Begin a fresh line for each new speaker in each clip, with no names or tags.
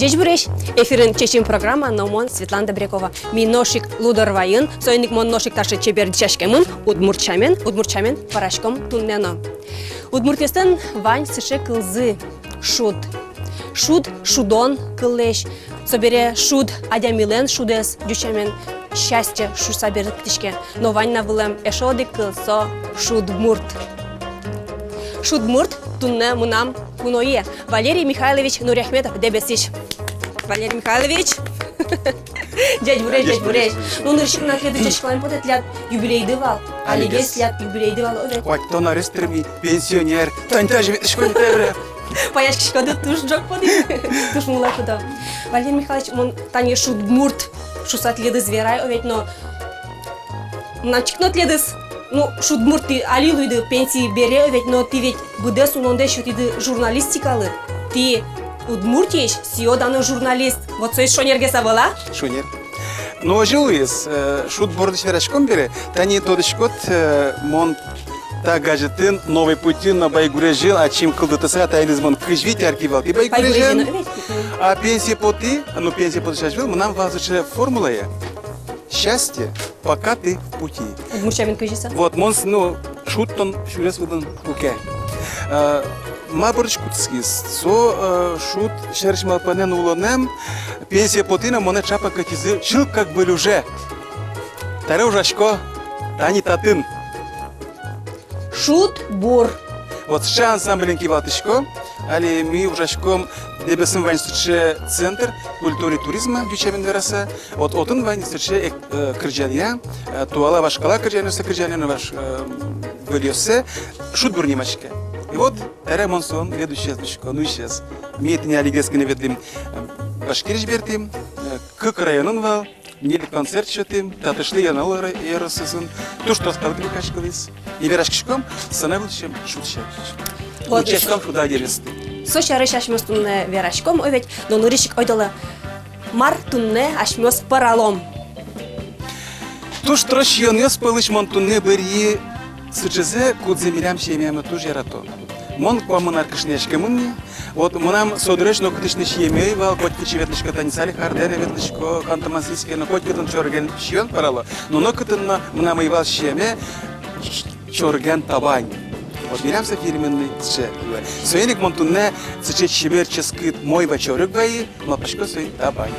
Жеж буреш, эфирин чечим программа номон Светлана Добрякова. Ми ношик лудорвайын, сойник мон ношик ташы чебердичашкемын, удмурчамен парашком туннено. Удмуртестен вань сыше кылзы шуд. Шуд шудон кыллеш. Собере шуд адямилен шудес дючамен счастье шу соберет ктишке. Но вань навылем эшоды кылсо шудмурт. Шудмурт тунне мунам куное. Валерий Михайлович Нуряхметов дебесиш. Валерий Михайлович. Дядь буреш. Ну ныршик на следующий шлайм потет лят юбилейды вал. Алигес лят юбилейды вал овет.
Ой, кто на рестрами пенсионер. Тань-та живет школе тебе.
Паяшки шкода туш джок поди. Туш мула куда. Валерий Михайлович мон тани шудмурт. Шусат леды зверай овет, но начикнот ледыс. Ну, шудмурт ты алилуйды пенсии бере овет, но ты ведь будес унонде что ты журналистикалы. Ты Удмуртиеш, сиоданы журналист. Вот союз шонергеса была?
Шонер. Но жилуес, шут бордыш верашком бере, тани тодышкот мон та гаджетін новый пути на байгуре жил, а чем кылдытыса тайлизмон кыжвить аркивал. Ты байгуре жил, а пенсия поты, ну пенсия поты шашвил, мы нам вазыча формула я. Счастье, пока ты в пути.
Удмурчамен кыжиса?
Вот, мон, ну, шуттон, шурес выдан куке. Мабырчкутскис, со шут шерш малпанен улонем, пенсия потина моне чапа катизы, чил как бы уже. Таре ужашко, тани татын.
Шут бур.
Вот ще ансамбленки валтышко, али ми ужашком дебесым вань сыче центр культуры и туризма дючамен вераса. Вот отын вань сыче кырджания, туала вашкала кырджаниоса кырджанионы ваш выльосе, шут бур немачке. И вот Таре сон ведущий ну исчез. Ми это не алигескine ведлим Башкирич бертим, кык районын вал, нелик концерт шотим, татышли яналары ярысысын, то что сказал качкалыс. И верашкишком санавылчем шутчак. Учаском куда дересты.
Сочары шашмёс тунне верашком овет, но нуришик ойдала мар тунне ашмёс паралом.
То что ращёнёс пылыш мон тунне берье сычезе кудземирям шемяма тоже ярато. Мон квамынар кышнешке мынни, вот мынам содыреш нокытышны шемей вал, хоть кычеветлышко танисали хардере ветлышко кантамасийске, но хоть кытын чорген шион парало, но нокытынна мынам ивал шеме чорген табань. Вот мирямся фирменный сче. Соеник мон тунне сыче чеберческит мой вачорык гаи, млапашко сой табань.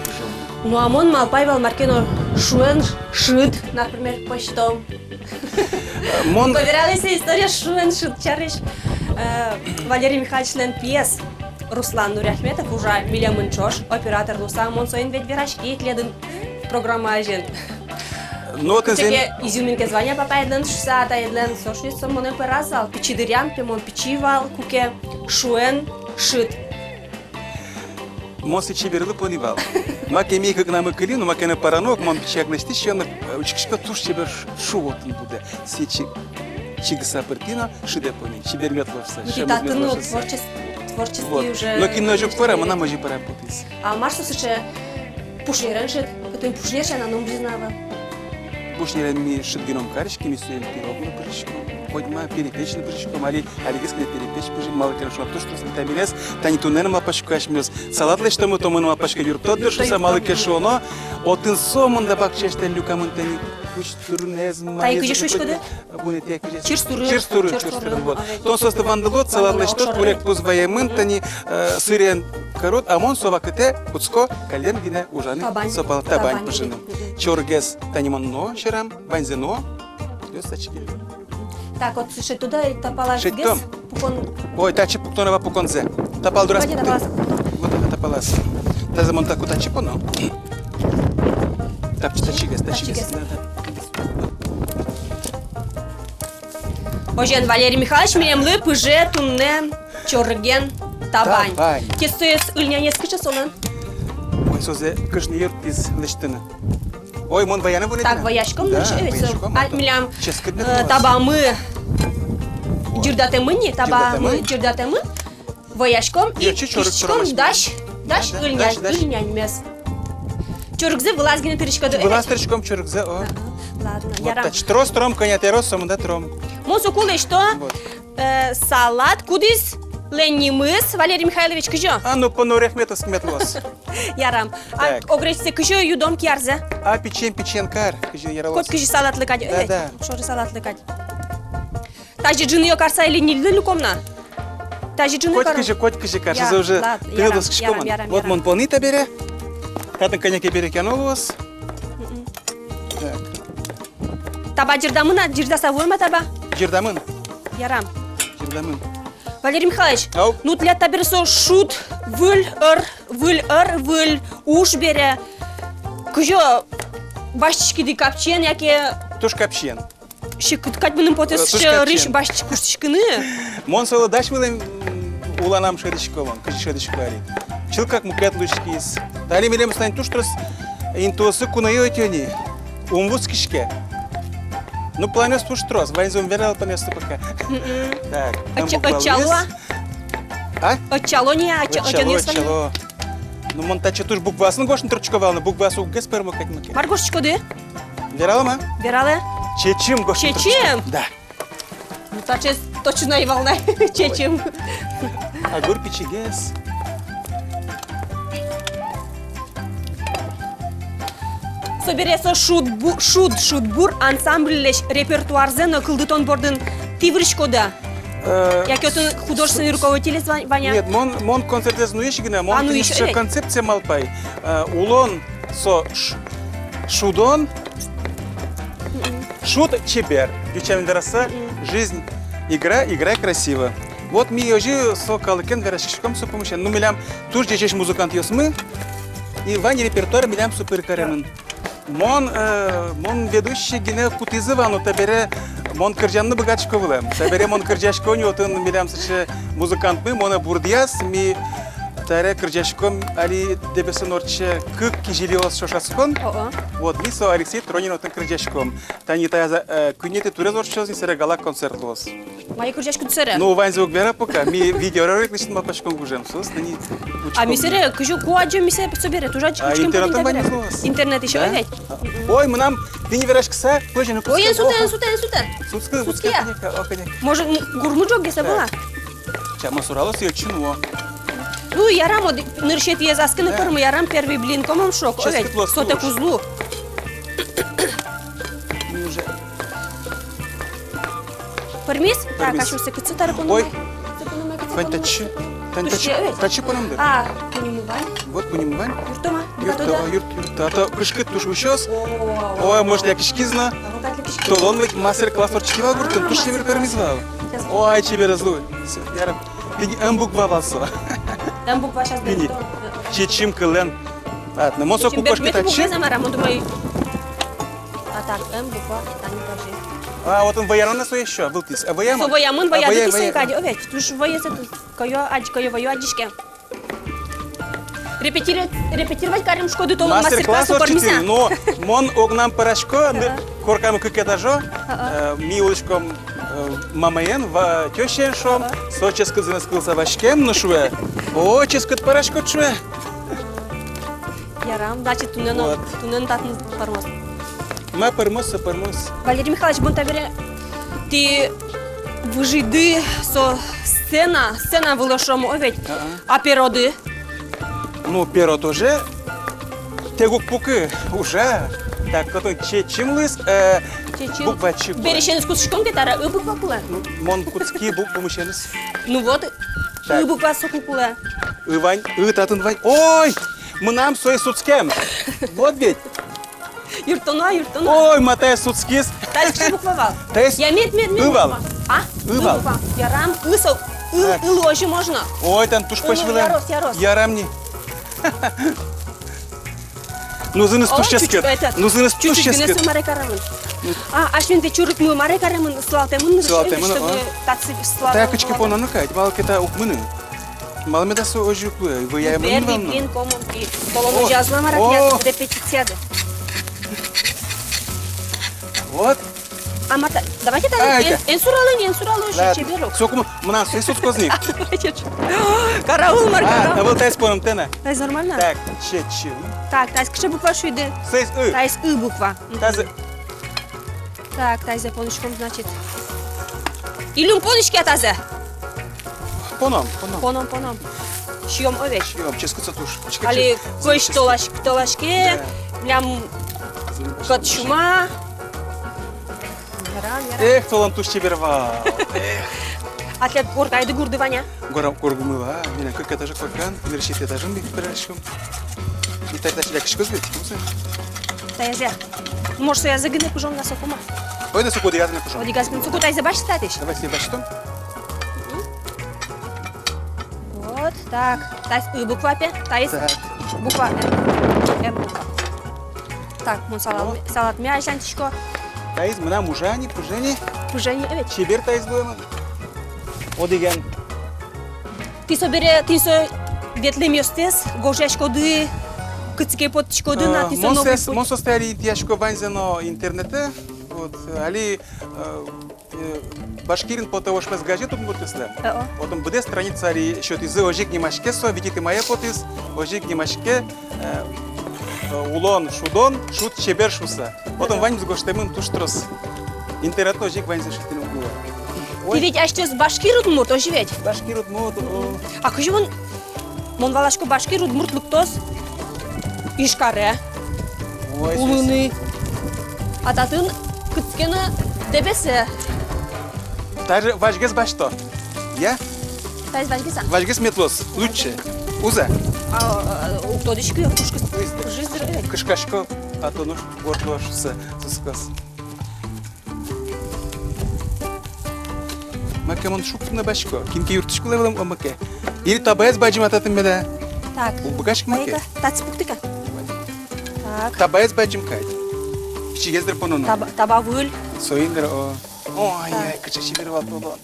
Ну а мон малпайвал маркено шуэн шит, например, почтом. Поверялась история шуэн шит чарыш. Валерий Михайлович лен пьес Руслан Нуряхметов уже милямын чош, оператор Луса Монсоин ведь верашки кледын программа ажен.
Но ты
Теке изюминке звания папайдлен шуса тайдлен сошнится моне перазал, пичидырян пемон пичивал куке шуэн шит.
Мосы чеберлы понивал. Маке ми как нам икали, но маке на паранок, мон пичак на стищен, учишка туш чебер шувотн буде. Сечи чигса пертина, шиде пони, чеберметловса.
Титатыну творческий уже.
Но киножук пора, мона можи пора путись.
А Марсу сыче пушнерен шит, который пушнершен, а нам признава.
Пушнерен ми шит геном карички, ми суем пировну прыжку. Хоть ма перепечный прыжком, али алигеская перепечь прыжк, мало хорошо. То, что тамилес, тани тунен мапашку ашмёс. Салат лишь тому то мы мапашка юртот держится, мало кешо, но отын сомон да бак чештен люкамын тани.
Тай кыжы шучкады? Чирстуры.
Вот. То состы вандалот, салат лишь тот, курек позвоемын тани сырен корот, а мон сова кыте, куцко, кален гине ужаны, сопал табань пыжыным. Чоргес танимон но, шерам, банзено, ёстачки.
Так, вот слушай, туда и топала гес, пукон...
Ой, тачи пуктонова пуконзе. Топал дурас пукты. Вот это топалас. Та замон таку тачи поно. Тачигес.
Ожен Валерий Михайлович миремлы пыже тунне чорген табань. Кесуес ыльняне скыча сонан.
Ой, созе кыжны йорт из лыштыны. Ой, мон баяны будет.
Так, воячком ночь, милям табамы жирдатемыни, табамы жирдатемын, воячком и кишком даш ыльнянмес. Чоргзе вылазгины тырычкады.
Вылаз тырычком чоргзе, о.
Ладно,
ярам. Вот трос тром, коня терос, самуда тром.
Мосу кулы что? Салат, кудис Леннимыз, Валерий Михайлович, кыжо?
А ну по норехметос кметлос.
Ярам. А
Так.
огречсе кыжо юдом кярзе?
А печен кар, кыжи
Кот
яралос.
кыжи салатлы кадь.
Да.
Шоры салатлы кадь. Тажи джины ёкарса или нильды люкомна? Тажи джины кару?
Кот кыжи кар,
Я,
сиза уже
ладно,
передос
ярам,
кышкоман.
ярам,
Вот
ярам.
мон полнита бере. Хатын коньяк бере кянолос. Так.
Таба жирдамына, жирдаса войма таба?
Жирдамын,
Ярам.
жирдамын.
Валерий Михайлович,
Ау.
ну для табирсо шут, выл, уж бере. Кыжо башчики капчен, яке
Туш капчен.
шикыткать бұның потес
Туш
рыш
капчен.
башчы куштышкыны.
Мон соло даш вылым уланам шедишкован, кыжи шедишквари. Чил как мукет лучкис. Дали милем стань туштрос интусы кунайо тёни. Умвус кишке. Ну планес туштрос, вайзом верал понес пока. Так. там буква
Отчало?
лес. А?
Отчало не,
Отчало. Ну мон тача туш буквасын гошын турчковал, но буквасу гес пермакать маке.
Маргошечко ды?
Верала ма?
Верале?
Чечим гошын.
Чечим?
Да.
Ну тачес точно и волна. Чечим.
Агур пичигес.
Собересо шутбур ансамбльлеш репертуарзен кылдытон бордын тивричкода. Яки отын художественный руководитель Ваня?
Нет, мон концертез нуешигина, мон
нуиш,
еще
эй.
концепция малпай. Улон со шудон, шут чебер. Дючами дараса, жизнь, игра красиво. Вот ми ежи со калыкен верашишком со помощью. Ну милям туж дечеш музыкант ёсмы, и Ваня репертуар милям супер каремын. Мон ведущий гине кутизывану табере мон кыржанны богачко вылем. Табере мон кыржашко не отын милям сыче музыкант мы, мона бурдияс ми таре кыржашко али дебесен орче кык кижелиос шошаскон. Вот мисо Алексей Тронин отын кыржашком. Тани тая күнети турез орчоз сере гала концерт лос.
Мои курчашку түсірі.
Ну вань звук бера пока ми видеоролик лишним мапашком гужем сус тани.
А мисере кыжу куаджо мисе собере тужа чучкем
интернетом вань лос.
Интернет еще овять.
Ой, мы нам вини верашкса, тоже на
Ой, сутен.
Сутская.
Может, гурмуджок где была?
Чама суралос и чино.
Ну, ярам ныршет езаскины корму, ярам первый блин, комом шок.
Сейчас
Овять,
светло
соте
слушай.
кузлу.
Мы уже.
Пармис? Так,
Пармис.
а что, секцы тарапу
Ой.
Вань
Тачи по нам да.
А, понимаю.
Вот понимаю.
Юртома,
Юрта, а то кышкы туш ущёс. Ой, может я кишкизна. Толон ведь мастер-класс орчкива гуртын, туш себе пермизвал. Ой, тебе разлуй. Ярам. Пини буква валсо.
Там буква сейчас
Пини. Чечим кылен. Ладно, мосо кукошки тачи.
А так, буква, там не даже.
А вот он воярон на свое еще, был тис. А воямон?
Воямын, вояды кисен кади, овет. Туш воясы тут, кое вою адишке. Репетировать карим шкоды толон
Мастер-класс
мастер-классу
орчити,
пармиса.
но мон огнам парашко, коркам кыкетажо, ми улычком мамаен в тёщеншом, соческ занескылся вашкем, ну шве. О, ческот парашко шве.
Ярам, значит, тунен татны пармос.
Ма пармос.
Валерий Михайлович, бунтавере, ты выжиды со сцена вылошому, овет. А пероды?
Ну, перо тоже. Тегук пуки уже. Так, потом чечим лыс, буква чик.
Берешенец кусышком кетара, буква кула.
Мон куцки буква мышенес.
Ну вот,
Так.
буква соку кула.
Вань, татын вань. Ой, мы нам свой суцкем. Вот ведь.
Юртона.
Ой, матай суцкис.
Тайс что буква вал?
Тайс.
Я мед.
Ывал.
А?
Ывал.
Ярам, ысов.
Так.
Ложи можно.
Ой, там туш пошвилем.
Ярос.
Ярамни. Ну, зыныс туш ческет. Ну, зыныс туш
Чуть-чуть
ческет.
гнесу маре карамын. А швенте чурык мы маре карамын слалтемын,
Слалтемын,
чтобы татсы слалтемын.
Так, качки понаны кать, балкета укмыны. Малмедасы ожуклы, вы я
Первый
именно.
блин комнатки. Толону
О,
жазла марат,
о.
я репетиция.
Вот.
А мата, давайте там
Айка.
энсуралы уже чеберок.
Сокум, мна свой суцкозник.
Караул,
А,
маркарау.
вот тайс понам тена.
Тайс нормально?
Так, чечим.
Так, тайс кше буква шуйды.
Сейс
Тайс буква.
Тазы.
Так, тайс понышком, значит. Илюм понышки атазе.
поном.
Поном. Шьем овеч.
Шьем, ческаться туш.
Али кош толашке, млям кот шума.
Эх, толан туш чеберва.
Атлет гордайды гурдываня.
Горам коргумыва, менен көк этажы көргөн, нершет этажын бик берешим. Итайда чилек кышкыз бит, кымсы?
Таязе. Может, я загыны пужон на сокума.
Ой, да суку дигазны пушон.
Одигазгын суку тайзе баш статиш.
Давай себе баштом.
Вот, так. Тайс буква опять. Тайс.
Так.
Буква М. Буква. Так, мы салат мясянчичко.
Тайыз мына мужани, пужени,
Пужени, evet.
чебер тайыз дуэма. О деген.
Ти со ветлемёстес, гожешкоды, кыцке поттичкоды на ти со новый путь.
Мон состояли тяжко банзено интернете. Вот, али Башкирин потовошмес газету муртесле. Потом буде страница али що ти з ожик немашке со видите моя потис, ожик немашке улон шудон, шут чебер шуса. Потом вань з гоштемин туштрос. Интернет ожик вань зашитин угла.
Ти ведь аштес башкирут мурт оживет.
Башкирут мод.
А кыжы мон валашко башкирут мурт луктос. Ишкаре. Улыны. Ататын кыцкені дебесе.
Даже важгес башто. Я?
Тайз важгеса.
Важгес метлос. Лучше. Уза.
Кто дички? Жизнь.
Кышкашко. Атонуш гортлошса. Сускас. Макемон шукна башко. Кинки юртышку левелем омаке. Или табаяз баджим ататын меда.
Так.
Убагашк маке.
Тацпуктика. Так.
Табаяз баджим кайт. Кичигездер понону.
Табавыл.
Соиндер о. Ой, кычачи беріп алып болған.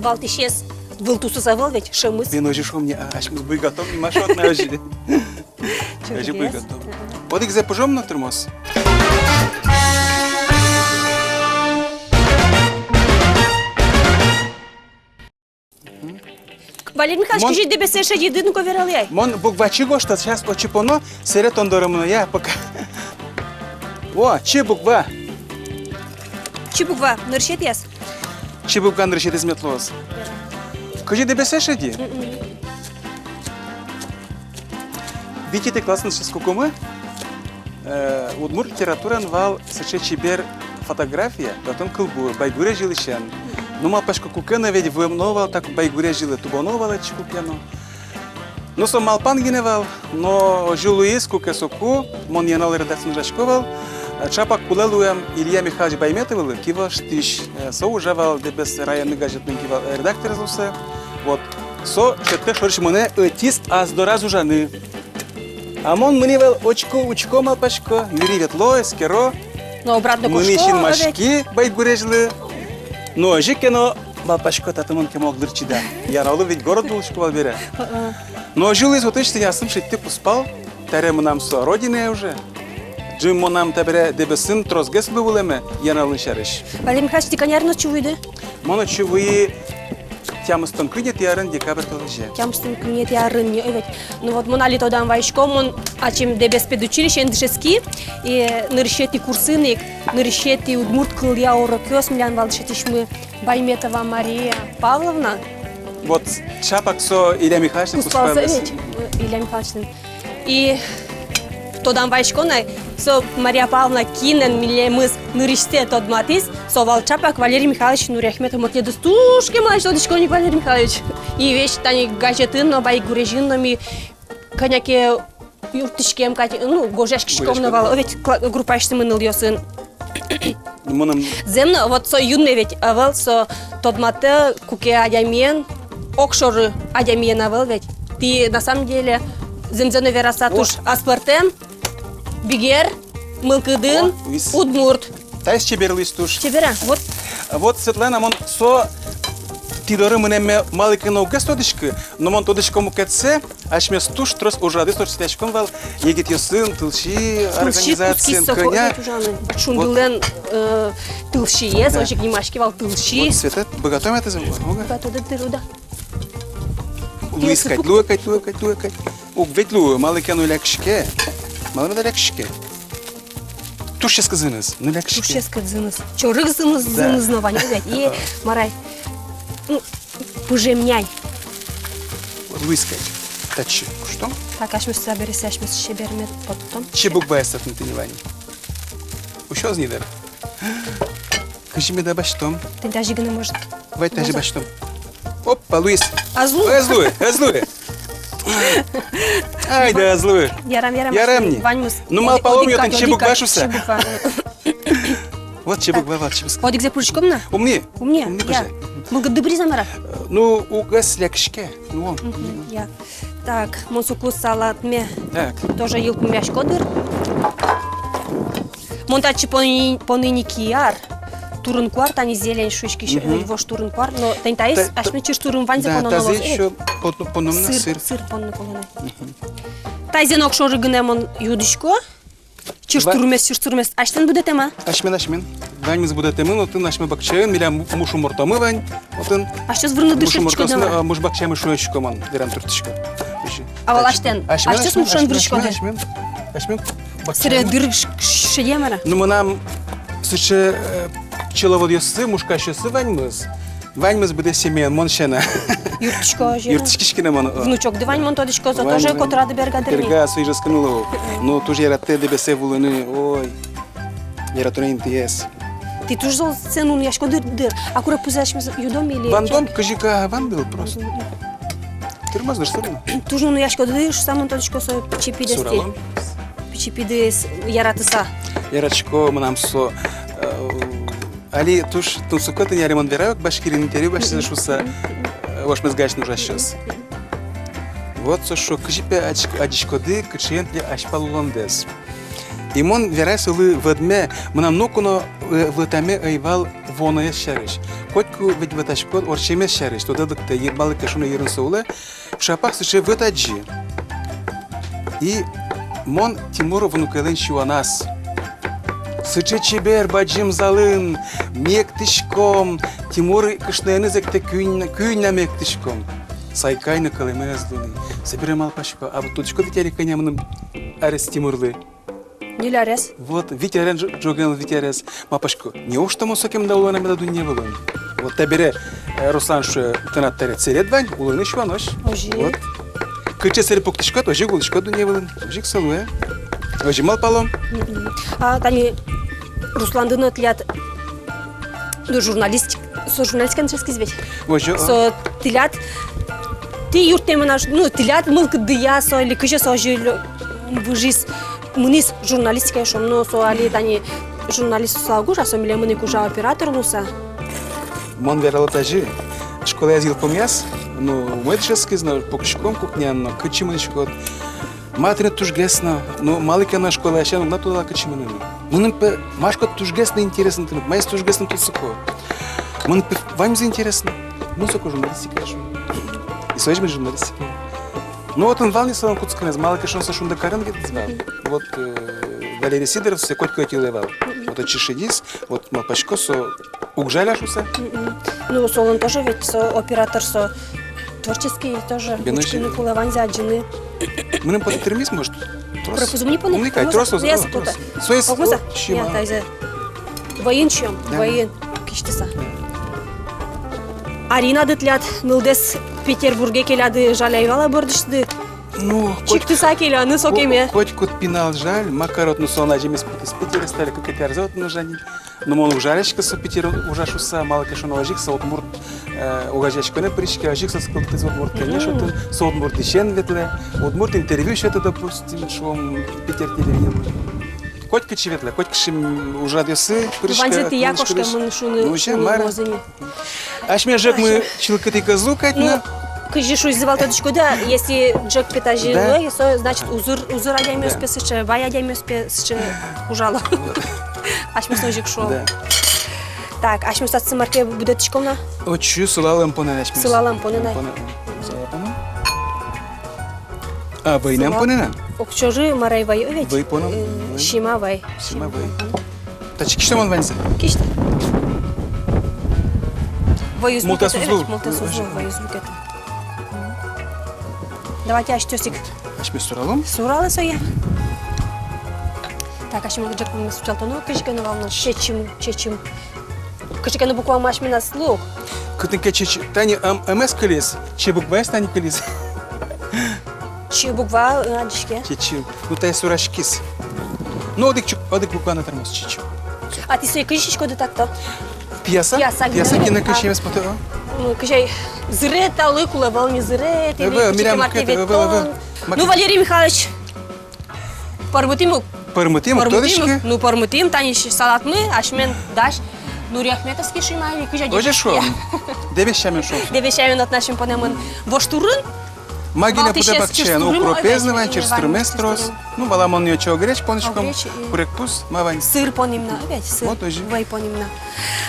Валтишес вылтусу завал ведь шамыс.
Мен ожи шо мне, ашмыз бүй готов, не машот на ожи. Ожи бүй готов. Вот их запужем на турмоз.
Валерий Михайлович, скажи, тебе сеша едину коверал.
Мон буквачи гошта, сейчас очипоно, серет он доромно, я пока. О, чи буква?
Чи буква? Ныршет яс?
Чи буква ныршет из метлоз? Скажи, тебе сеша ди? Видите, ты классно сейчас кукумы? Удмур литературан вал сече чибер фотография, потом кылбу, байгуре жилищан. Ну, малпашко кукена ведь вымновал, так байгуре жилы тубоновал чекупяну. Ну, сам малпан геневал, но жилуис куке соку, мон янал редакцию жашковал, чапак кулелуем Илья Михайлович Байметовал, кива штиш, со ужавал дебес районный газетный кива редактор злусе. Вот, со четко шориш моне артист аз доразу жаны. А мон мневал очко малпашко, Юрий Ветло, Скеро.
Но обратно кушко.
Мунишин машки байгуре жилы. Ну, ожи кено малпашко татамон кемок дырчида. Яралы ведь город был школ бере. Но жил из вот эти я сам шитте поспал. Таре мы нам со родине уже. Джим мы нам табере дебесин трозгес бывулеме яралы шариш.
Валерий Михайлович, ты конярно чувыды?
Моно чувы тямыстан кринет ярын декабрь толже.
Тямыстан кринет ярын не evet. Ну вот мы нали тодан вайшко, мон ачим дебес педучилище эндшески и ныршети курсыник, ныршети удмурт кылья орокёс млян валшетишмы Байметова Мария Павловна.
Вот чапак со Илья Михайлович поспал.
Илья Михайлович. И тодан вайшкона со Мария Павловна кинен милемыз нырыште тот матис со Валчапак Валерий Михайлович Нуряхметов мотледы стушки мальчик дочконик Валерий Михайлович. И вещь тани газетын но байгурежинами коняке юртышкем ну гожешкишком навал ведь группашты мыныл ёсын. Земно вот со юнне ведь авал со тот мате куке адямен окшоры адямен авал ведь ты на самом деле земзене верасатуш аспартем бигер мылкыдын удмурт.
Тайс чеберлис туш.
Чебера, вот.
Вот Светлана, мон со тидоры менеме малыкына угестодышкы, но мон тодышком укетсе, аж мне туш трос ужады сор стячком вал, егет ёсын, тылши, организация, коня.
Шундулен тылши ес, ожик немашки вал тылши.
Вот Света, богатом это земля.
Богато да тыруда.
Луискать, луекать. ветлу, малыкен улякшке. Малыкен улякшке. Тушче сказыныз, улякшке.
Тушче сказыныз. Чорык зыныз новань, ведь. И Марай. Пужемняй.
Выискать. Тачи. Что?
Так, аж мы соберемся, аж мы щебермет потом.
Чебук байсат на теневане. Ушел с нидер. Кажи мне да баштом.
Ты даже не может.
Давай даже баштом. Опа, Луис.
Азлу.
Азлуй. Ай да, азлуй.
Ярам. Ваньмус.
Ну мал полом я чебук башуса. Вот чебук бавал, чебук.
Вот где пружком на?
Умни.
Я. Мы добри замара.
Ну, угас лякшке. Ну,
я. Так, мусуку салат ме.
Так.
Тоже елку мяш кодыр. Монтачи поныне кияр. Турын куар, тани зелень шучки, его штурын куар. Но тентаис, аж мы чиш турын вань за
Да,
пононос.
тазы еще пономно сыр.
Сыр понно понно. Тайзенок шоры гынемон юдышко. Чиш турмес. Аштен буде тема?
Ашмен. Ваньмыз буде темын, отын ашме бакчайын, миля мушу мортамы вань. Отын.
А что звырны дышечко дема?
Муш бакчайын шуечко ман, верам туртышко.
Авал аштен. Аштес мушан дышечко де?
Ашмен.
Сыре дырык шедемара?
Ну, мы нам сыче пчеловодьосы, мушкащосы ваньмыз. Ваньмыз буде семен, моншена.
Юртышко же.
Юртышкишкина ман.
Внучок дывань мон тодышко, за тоже котрады бергадырни.
Берга, суйжа скануло. Ну, тоже я рате дебесе вулыны, ой. Я ратуне интиес.
Ты тоже зол цену яшко дыр. А кура пузаешь юдом или?
Вандом, кажика, ван был просто. Ты размазываешь сырно?
Тоже яшко дыр, сам тодышко со пичипидес.
Суралом.
Пичипидес яратыса.
Ярачко, мы нам со... Али туш тунсукоты не ремонт веравок, башкирин интервью башкирин шуса, ваш мезгач нужа сейчас. Вот со шо кажипе адишкоды качиент ли ашпалулондес. И мон верайся вы ведме, мы нам нокуно в таме айвал воное шариш. Котку ведь в ташкот орчеме шариш, то дадок те ебалы кашуна ерун соуле, в шапах суче в таджи. И мон Тимуру внукелен шуанас. Сычы чебер баджим залын, мек тишком, Тимуры кышнайны зекте күйна мек тишком. Сайкайны калыме аздуны. Соберем алпашко, а вот тутшко витяри конямным арес Тимурлы.
Не лярес.
Вот, витярен джоген витярес. Мапашко, неужто мусокем да улана медаду не было? Вот табере Руслан шо тынат таре церет вань, уланы шванош.
Ожи.
Вот. Кыче сери поктишко, ожи гулышко ду не было. Ожи ксалуэ. Ожи мал палом.
А тани Русландын отлят до журналистиканы рассказывать. Со тилят ты юртема наш, ну тилят мылк дыя со или кыжа со жил выжис мынис журналистика шом, но со али тани журналист сагуш, а со миле мыны кужа оператор луса.
Мон верала тажи. Школа я зил помяс, ну медшески знал покшком купнян, но кычимынышко. Материн тужгесно, но малыка на школе еще на туда качиманы. Мы пе машко тужгесно интересно, ты майс тужгесно тут суко. Мы пе вам заинтересно. Мы суко журналистика шо. И союз мы журналистика. Ну вот он волни салон куцканез, малыка шон со шунда карен где звал. Вот Валерий Сидоров все котко отилевал. Вот очишидис, вот малпашко со угжаляшуся.
Ну солон тоже ведь со оператор со творческий тоже. Учкины кулавань за джины.
Мы нам подтермис может.
Пропозум не понял.
Уникай, тросос.
Союз. Нет, тайзе. Воин чем? Воин. Киштиса. Арина дытлят нылдес Петербурге келяды жаляйвала бордышды.
Ну,
чиктыса келяны сокеме.
Хоть кот пинал жаль, макарот ну сон жемес с Питера стали как это арзот ну жани. Но мон ужаречка со Питера ужашуса мало кашон ложикса от мурт угажечка не пришки ажикса сколько ты от мурт конечно ты со от мурт дишен ветле от мурт интервью что это допустим шом Питер телевизор. Хоть кичеветле, хоть кшим ужадесы пришка.
Ванзеты якошка мы шуны мозыни.
Аж мне жек мы чилкати козу катна.
Кыжишу издевал тодочку, да, если Джек питажи, значит узыр адями успесыше, бай адями успесыше ужало. Аж мы сножик шо. Так, аж мы статься марке будет тишком.
Очу сылалам понена.
Сылалам понена.
А вы нам понена?
Окчожи марай вай овет.
Вы понем?
Шима вай.
Шима вай. Тачки что он ванзе?
Кишта. Воюзлук это,
Мултасузлу.
воюзлук это. Давайте аж тёсик
Ашме суралым.
Суралы соя. Так, ашме джеком сучалтону, кышканы валны, чечим. Кышканы буква машмина слух.
Кытынке чечи. Тани МС кылес. Че буква есть, тани кылес.
Чи буква адишке.
Чечи. Ну тай сурашкис. Ну одик буква на тормоз чечи.
А ти соя кышишко да так-то?
Пьеса? Пьеса кино кышем спотева.
Ну, кышай зре талы кулавал не зре, ты
Мирям,
Ну, Валерий Михайлович, пармутиму.
Пармутим, тодышки.
Ну, пармутим, таниш салатны, ашмен даш. Ну, ряхметовский шимай, кышай.
Оже шо? Девещамен шо?
Девещамен от нашим понемын воштурын.
Магина буде бакче, ну кропезнова, черстроместрос. Ну, баламон ее чего греч поночком, курекпус, мавань.
Сыр понимна, опять сыр.
Вот тоже.
Вай понимна.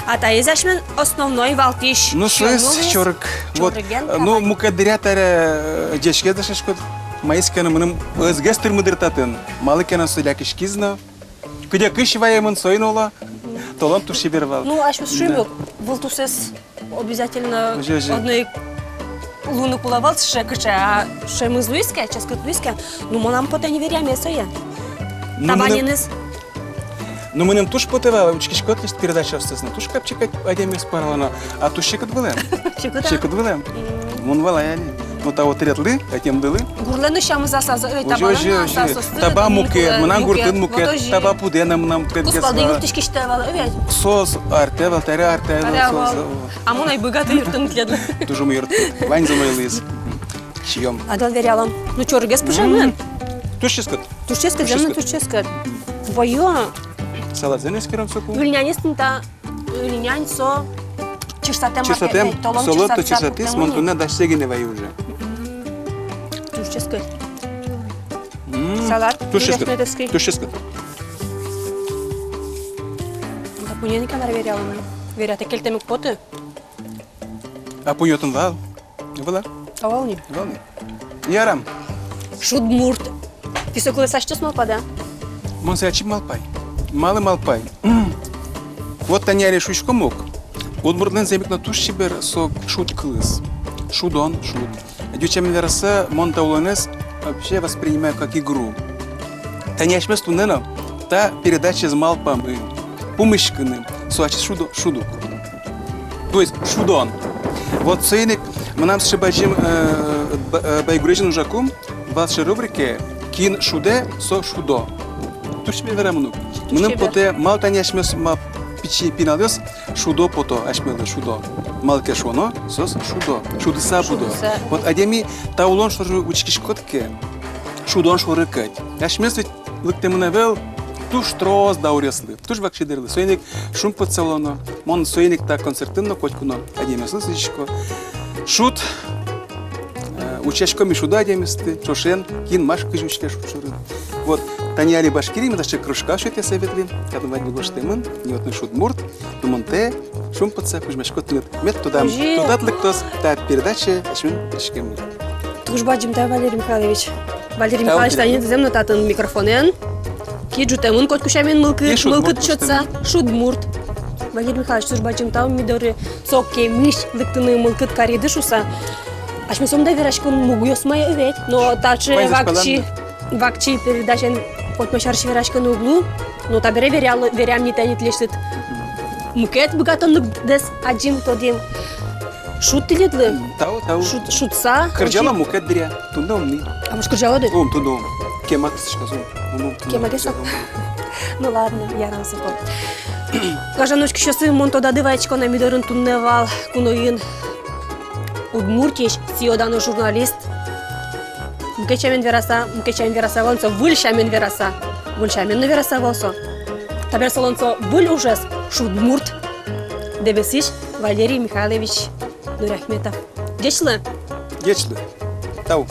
А та изашмен основной валтиш.
Ну, слышь, чорок. Вот, ну, мукадырятары дешке дашешкот. Майсканы мыным өзгестер мыдыртатын. Малыкена соляк ишкизна. Кыдя кыш ваемын сойнула. Толам туши бервал.
Ну, аж шумек. Волтусес обязательно одной луну кулавал шекача, а шемыз луиска, ческат луиска. Ну, монам пота не веря место я. Табанинес.
Ну, мы нам туш потевали, учкишкот лист передача встезна. Туш капчикать один мес паралана, а туш шекат вылем. Шекат вылем. Мон валаяли. Ну, та вот ретлы, а тем дылы.
Гурлену шамыз асазы, табанана асазы.
Таба мукет, мынан гуртын мукет, таба пудена нам предгезна.
Куспалды юртышки штевал, овять.
Сос артевал, таре артевал.
А мон ай богатый юртын тледлы.
Тоже мы юрт. Вань за мой лиз. Чьем?
Адал верялам. Ну, чё, ргес пушамын?
Тушческот.
Тушческот, земный тушческот. Твоё.
Салат зенес керам соку.
Ульнянистын та, ульнянь со... Чистотем,
солото чистотис, монтуна да сегине вай уже.
Тушческот. Салат.
Тушческот. Тушческот.
Да пуня никогда верялам. Верят, келтемик поты.
А пуньотун вал? Вала?
Авални.
Вални. Ярам.
Шудмурт. Писокулы сашчос малпада.
Монсячи малпай. Малы малпай. Вот таня решушко мог. Удмуртнен земик на туши бер сок шут клыс. Шудон, шут. Дючами верса монтауланес вообще воспринимаю как игру. Таня шмес тунена, та передача из малпамы. Пумышканы. Суачи шуду. То есть шудон. Вот цейник мы нам сшибаем байгурежин жакум в вашей рубрике кин шуде со шудо. Туш ми верамну. Мы нам поте мал таня шмес ма пичи пиналес шудо пото ашмелы шудо. Малке шоно сос шудо. Шудыса будо. Вот адеми таулон шору учкиш котке шудон шорыкать. Ашмес ведь лыктемынавел туш троз дауреслы. Туш вакшидерлы. Сойник шум поцелоно. Мон сойник та концертынно котькуно. Адемеслы сычко. Шут учашко мишуда адеместы. Чошен кин маш кыжучке шурын. Вот таняли башкири, мы даже кружка шутя советли. Когда мы не гоштемын, не вот шут мурт, думанте, шум подца, кужмешко тнет. Мет туда тлектос, та передача, ашмин пришкем.
Туш баджим та Валерий Михайлович. Валерий Михайлович танет земно татын микрофонен. Киджутемын кот кушамен мылкыт чотса, шудмурт. Валерий Михайлович туш баджим та мидоры цокке миш лыктыны мылкыт кариды шуса. Ашмин сомда верашкон мугуёс май овет, но таче вакчи передачен отмашарши верашкон углу, но табере верям не тянет лешит. Мукет богатонлык дес аджим тодим. Шут тиледлы.
Тау.
Шутса.
Кырджала мукет беря. Тунда умни.
А может кырджала ды?
Тунда ум. Кемак сышказу.
Кемагеса. Ну ладно, я рам сыпал. Кажаночки шосы монтода дывайчко на мидорын тунневал куноин. Удмуртич, сиодано журналист. Мукечамен вераса волнцо, выльшамен вераса. Выльшамен вераса волсо. Табер солонцо выль ужас, шудмурт. Дебесиш Валерий Михайлович Нурахметов. Дечлы?
Тау.